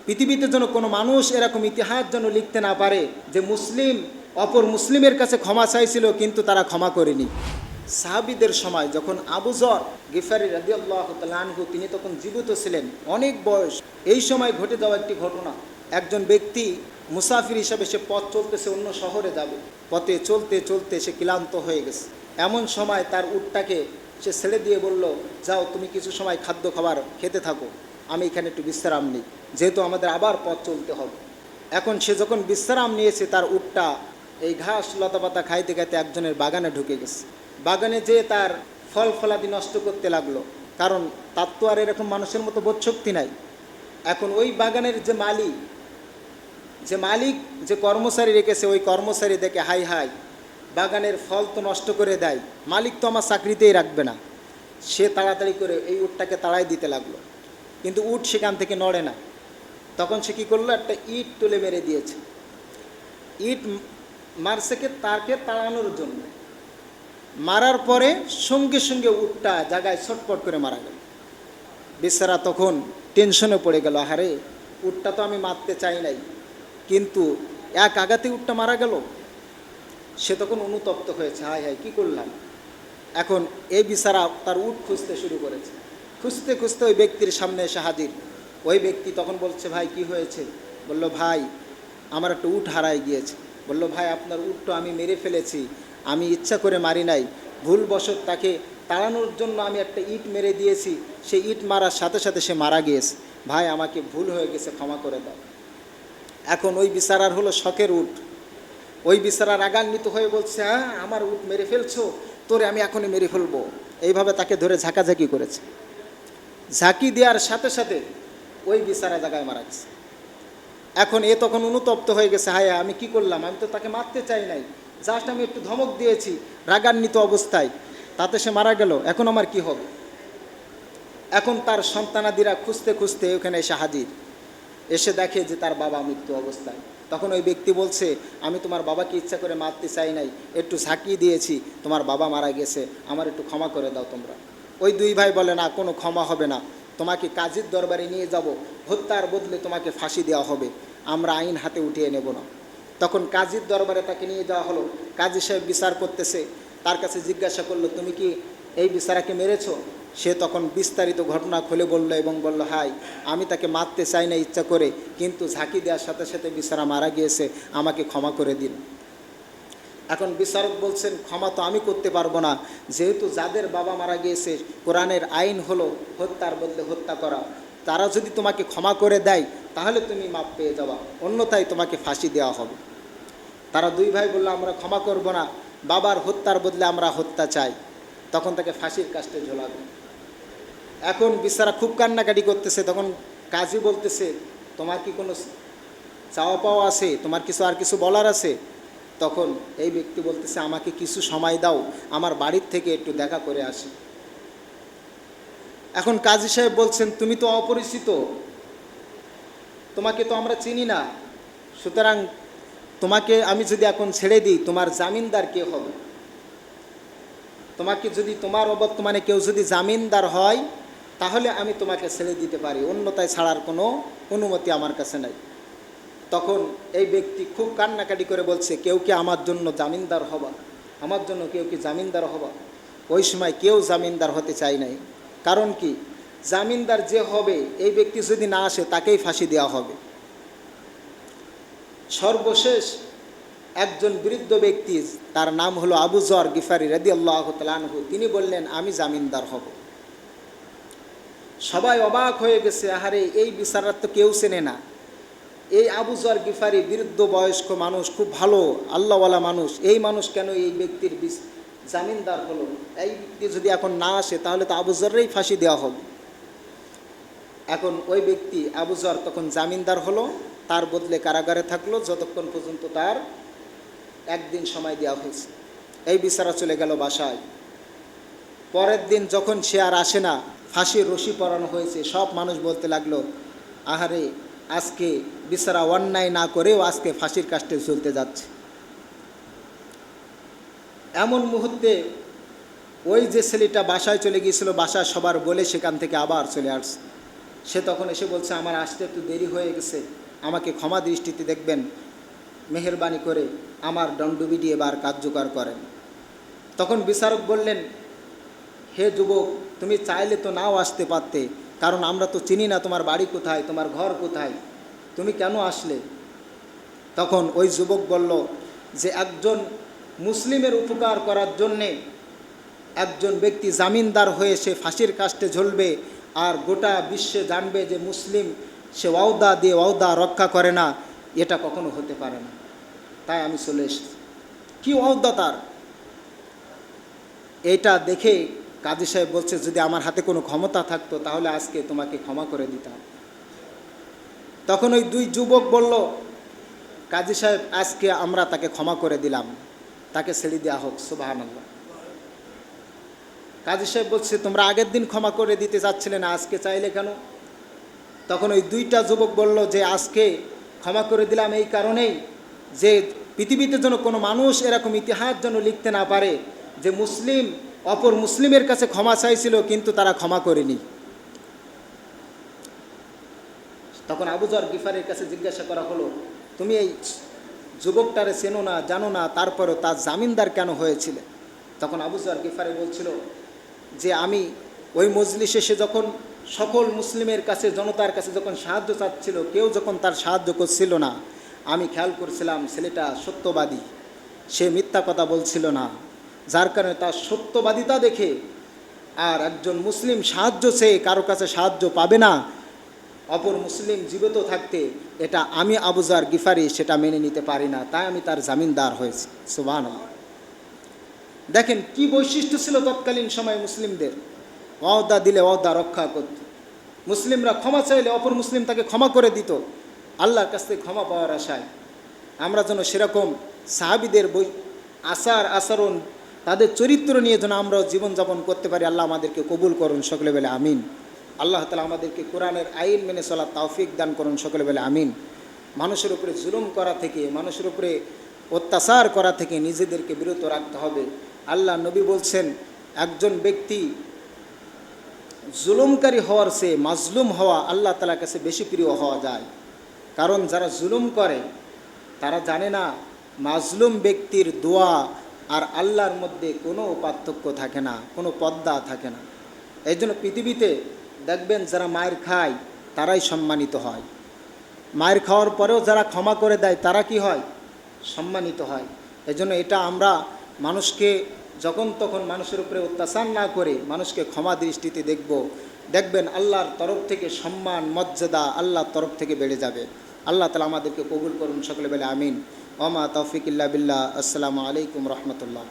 পৃথিবীতে যেন কোনো মানুষ এরকম ইতিহাস যেন লিখতে না পারে যে মুসলিম অপর মুসলিমের কাছে ক্ষমা চাইছিল কিন্তু তারা ক্ষমা করেনি। সাহাবীদের সময় যখন আবু যর গিফারি রাদিয়াল্লাহু তাআলা আনহু তিনি তখন জীবিত ছিলেন, অনেক বয়স। এই সময় ঘটে যাওয়া একটি ঘটনা, একজন ব্যক্তি মুসাফির হিসাবে সে পথ চলতেছে, অন্য শহরে যাবে। পথে চলতে চলতে সে ক্লান্ত হয়ে গেছে। এমন সময় তার উটটাকে সে ছেড়ে দিয়ে বলল, যাও তুমি কিছু সময় খাদ্য খাবার খেতে থাকো, আমি এখানে একটু বিশ্রাম নিই, যেহেতু আমাদের আবার পথ চলতে হবে। এখন সে যখন বিশ্রাম নিয়েছে, তার উটটা এই ঘাস লতাপাতা খাইতে খাইতে একজনের বাগানে ঢুকে গেছে। বাগানে যেয়ে তার ফল ফলাদি নষ্ট করতে লাগলো, কারণ তার তো আর এরকম মানুষের মতো বোধশক্তি নাই। এখন ওই বাগানের যে মালিক যে কর্মচারী রেখেছে, ওই কর্মচারী দেখে হাই হাই, বাগানের ফল তো নষ্ট করে দেয়, মালিক তো আমার চাকরিতেই রাখবে না। সে তাড়াতাড়ি করে এই উটটাকে তাড়াই দিতে লাগলো, কিন্তু উট সেখান থেকে নড়ে না। তখন সে কী করলো, একটা ইট তুলে মেরে দিয়েছে। ইট মারছে তাকে তাড়ানোর জন্য। মারার পরে সঙ্গে সঙ্গে উটটা জায়গায় ছটপট করে মারা গেল। বেচারা তখন টেনশনে পড়ে গেল, আহারে উটটা তো আমি মারতে চাই নাই, কিন্তু এক আঘাতে উটটা মারা গেল। সে তখন অনুতপ্ত হয়েছে, হায় হায় কী করলাম। এখন এই বেচারা তার উট খুঁজতে শুরু করেছে। খুঁজতে খুঁজতে ওই ব্যক্তির সামনে এসে হাজির। ওই ব্যক্তি তখন বলছে, ভাই কি হয়েছে? বলল, ভাই আমার একটা উট হারায় গিয়েছে। বলল, ভাই আপনার উটটা আমি মেরে ফেলেছি, আমি ইচ্ছা করে মারি নাই, ভুলবশত তাকে তাড়ানোর জন্য আমি একটা ইট মেরে দিয়েছি, সেই ইট মারার সাথে সাথে সে মারা গিয়েছে, ভাই আমাকে ভুল হয়ে গেছে, ক্ষমা করে দাও। এখন ওই বেচারার হলো শখের উট। ওই বেচারা রাগান্বিত হয়ে বলছে, হ্যাঁ আমার উট মেরে ফেলছো, তোরে আমি এখনই মেরে ফেলবো। এইভাবে তাকে ধরে ঝাঁকাঝাঁকি করেছে। ঝাঁকি দেওয়ার সাথে সাথে ওই বেচারা জায়গায় মারা গেছে। এখন এ তখন অনুতপ্ত হয়ে গেছে, হায় আমি কি করলাম, আমি তো তাকে মারতে চাই নাই, জাস্ট আমি একটু ধমক দিয়েছি রাগান্বিত অবস্থায়, তাতে সে মারা গেল, এখন আমার কি হবে। এখন তার সন্তানাদিরা খুঁজতে খুঁজতে ওখানে এসে হাজির। এসে দেখে যে তার বাবা মৃত্যু অবস্থায়। তখন ওই ব্যক্তি বলছে, আমি তোমার বাবাকে ইচ্ছা করে মারতে চাই নাই, একটু ঝাঁকিয়ে দিয়েছি, তোমার বাবা মারা গেছে, আমার একটু ক্ষমা করে দাও তোমরা। ওই দুই ভাই বলে, না কোনো ক্ষমা হবে না, তোমাকে কাজীর দরবারে নিয়ে যাব, হত্যার বদলে তোমাকে ফাঁসি দেওয়া হবে, আমরা আইন হাতে উঠিয়ে নেব না। তখন কাজীর দরবারে তাকে নিয়ে যাওয়া হলো। কাজী সাহেব বিচার করতেছে, তার কাছে জিজ্ঞাসা করলো, তুমি কি এই বেচারাকে মেরেছো? সে তখন বিস্তারিত ঘটনা খুলে বলল এবং বলল, হাই আমি তাকে মারতে চাই না ইচ্ছা করে, কিন্তু ঝাঁকি দেওয়ার সাথে সাথে বেচারা মারা গিয়েছে, আমাকে ক্ষমা করে দিন। এখন বিচারক বলছেন, ক্ষমা তো আমি করতে পারবো না, যেহেতু যাদের বাবা মারা গিয়েছে কোরআনের আইন হলো হত্যার বদলে হত্যা করা, তারা যদি তোমাকে ক্ষমা করে দেয় তাহলে তুমি মাপ পেয়ে যাবা, অন্যথায় তোমাকে ফাঁসি দেওয়া হবে। তারা দুই ভাই বললো, আমরা ক্ষমা করব না, বাবার হত্যার বদলে আমরা হত্যা চাই। তখন তাকে ফাঁসির কাস্টে ঝোলাবে। এখন বেচারা খুব কান্নাকাটি করতেছে। তখন কাজী বলতেছে, তোমার কি কোনো চাওয়া পাওয়া আছে, তোমার কিছু আর কিছু বলার আছে? তখন এই ব্যক্তি বলতেছে, আমাকে কিছু সময় দাও, আমার বাড়ির থেকে একটু দেখা করে আসি। এখন কাজী সাহেব বলছেন, তুমি তো অপরিচিত, তোমাকে তো আমরা চিনি না, সুতরাং তোমাকে আমি যদি এখন ছেড়ে দিই, তোমার জামিনদার কে হবে? তোমাকে যদি তোমার অবর্তমানে কেউ যদি জামিনদার হয় তাহলে আমি তোমাকে ছেড়ে দিতে পারি, অন্যথায় ছাড়ার কোনো অনুমতি আমার কাছে নাই। তখন এই ব্যক্তি খুব কান্নাকাটি করে বলছে, কেউ কি আমার জন্য জামিনদার হবা? আমার জন্য কেউ কি জামিনদার হবা? ওই সময় কেউ জামিনদার হতে চায় নাই। কারণ কি, জামিনদার যে হবে এই ব্যক্তি যদি না আসে তাকেই ফাঁসি দেওয়া হবে। সর্বশেষ একজন বৃদ্ধ ব্যক্তি, তার নাম হলো আবু যর গিফারি রাদিয়াল্লাহু তাআলা আনহু, তিনি বললেন, আমি জামিনদার হব। সবাই অবাক হয়ে গেছে, আহারে এই বিচারা তো কেউ চেনে না, এই আবু যর গিফারি বৃদ্ধ বয়স্ক মানুষ, খুব ভালো আল্লাহওয়ালা মানুষ, এই মানুষ কেন এই ব্যক্তির জামিনদার হলো? এই ব্যক্তি যদি এখন না আসে তাহলে তো আবু যরেরই ফাঁসি দেওয়া হবে। এখন ওই ব্যক্তি আবু যর তখন জামিনদার হলো, তার বদলে কারাগারে থাকলো যতক্ষণ পর্যন্ত তার একদিন সময় দেওয়া হয়েছে। এই বিচারা চলে গেল বাসায়। পরের দিন যখন সে আর আসে না, ফাঁসির রশি পরানো হয়েছে, সব মানুষ বলতে লাগলো, আহারে আজকে বিচারা অন্যায় না করেও আজকে ফাঁসির কাস্টে চলতে যাচ্ছে। এমন মুহূর্তে ওই যে ছেলেটা বাসায় চলে গিয়েছিল, বাসায় সবার বলে সেখান থেকে আবার চলে আসছে। সে তখন এসে বলছে, আমার আসতে একটু দেরি হয়ে গেছে, আমাকে ক্ষমা দৃষ্টিতে দেখবেন, মেহেরবানি করে আমার দণ্ডবিধি এবার কার্যকর করেন। তখন বিচারক বললেন, হে যুবক, তুমি চাইলে তো নাও আসতে পারতে, কারণ আমরা তো চিনি না তোমার বাড়ি কোথায়, তোমার ঘর কোথায়, তুমি কেন আসলে? তখন ওই যুবক বলল যে একজন মুসলিমের উপকার করার জন্যে একজন ব্যক্তি জামিনদার হয়ে সে ফাঁসির কাস্টে ঝুলবে, আর গোটা বিশ্বে জানবে যে মুসলিম সে ওয়াদা দিয়ে ওয়াদা রক্ষা করে না, এটা কখনো হতে পারে না। তাই আমি চলে এসেছি। কী ওয়াদা তার! এইটা দেখে কাজী সাহেব বলছে, যদি আমার হাতে কোনো ক্ষমতা থাকতো তাহলে আজকে তোমাকে ক্ষমা করে দিতাম। তখন ওই দুই যুবক বলল, কাজী সাহেব, আজকে আমরা তাকে ক্ষমা করে দিলাম, তাকে ছেড়ে দেওয়া হোক। সুবহানাল্লাহ। কাজী সাহেব বলছে, তোমরা আগের দিন ক্ষমা করে দিতে চাচ্ছিলে না, আজকে চাইলে কেন? তখন ওই দুইটা যুবক বলল যে আজকে ক্ষমা করে দিলাম এই কারণেই যে পৃথিবীতে যেন কোনো মানুষ এরকম ইতিহাস যেন লিখতে না পারে যে মুসলিম অপর মুসলিমের কাছে ক্ষমা চাইছিল কিন্তু তারা ক্ষমা করেনি। তখন আবু যর গিফারির কাছে জিজ্ঞাসা করা হলো, তুমি এই যুবকটারে চেনো না, জানো না, তারপরও তার জামিনদার কেন হয়েছিল? তখন আবু যর গিফারি বলছিল যে আমি ওই মজলিসে সে যখন সকল মুসলিমের কাছে, জনতার কাছে যখন সাহায্য চাচ্ছিল, কেউ যখন তার সাহায্য করছিল না, আমি খেয়াল করছিলাম ছেলেটা সত্যবাদী, সে মিথ্যা কথা বলছিল না, যার কারণে তার সত্যবাদিতা দেখে আর একজন মুসলিম সাহায্য চেয়ে কারো কাছে সাহায্য পাবে না অপর মুসলিম জীবিত থাকতে, এটা আমি আবু যর গিফারি সেটা মেনে নিতে পারি না, তাই আমি তার জামিনদার হয়েছি। সুবহানাল্লাহ। দেখেন কি বৈশিষ্ট্য ছিল তৎকালীন সময়ে মুসলিমদের, ওয়াদা দিলে ওয়াদা রক্ষা করত, মুসলিমরা ক্ষমা চাইলে অপর মুসলিম তাকে ক্ষমা করে দিত আল্লাহর কাছ থেকে ক্ষমা পাওয়ার আশায়। আমরা যেন সেরকম সাহাবীদের আচার আচরণ, তাদের চরিত্র নিয়ে যেন আমরাও জীবনযাপন করতে পারি। আল্লাহ আমাদেরকে কবুল করুন, সকলে বলে আমিন। আল্লাহ তাআলা আমাদেরকে কোরআনের আইন মেনে চলার তৌফিক দান করুন, সকলে বলে আমিন। মানুষের উপরে জুলুম করা থেকে, মানুষের উপরে অত্যাচার করা থেকে নিজেদেরকে বিরত রাখতে হবে। আল্লাহ নবী বলছেন, একজন ব্যক্তি জুলুমকারী হওয়ার চেয়ে মাজলুম হওয়া আল্লাহ তাআলার কাছে বেশি প্রিয় হওয়া যায়। কারণ যারা জুলুম করে তারা জানে না মাজলুম ব্যক্তির দোয়া আর আল্লাহর মধ্যে কোনো পার্থক্য থাকে না, কোনো পর্দা থাকে না। এই জন্য পৃথিবীতে দেখবেন যারা মায়ের খায় তারাই সম্মানিত হয়, মায়ের খাওয়ার পরেও যারা ক্ষমা করে দেয় তারা কি হয়? সম্মানিত হয়। এই জন্য এটা আমরা মানুষকে যখন তখন মানুষের উপরে অত্যাচার না করে মানুষকে ক্ষমা দৃষ্টিতে দেখবেন আল্লাহর তরফ থেকে সম্মান মর্যাদা আল্লাহর তরফ থেকে বেড়ে যাবে। আল্লাহ তাআলা আমাদেরকে কবুল করুন, সকলে বলে আমিন। ওমা তৌফিক ইল্লা বিল্লাহ। আসসালামু আলাইকুম রহমতুল্লাহ।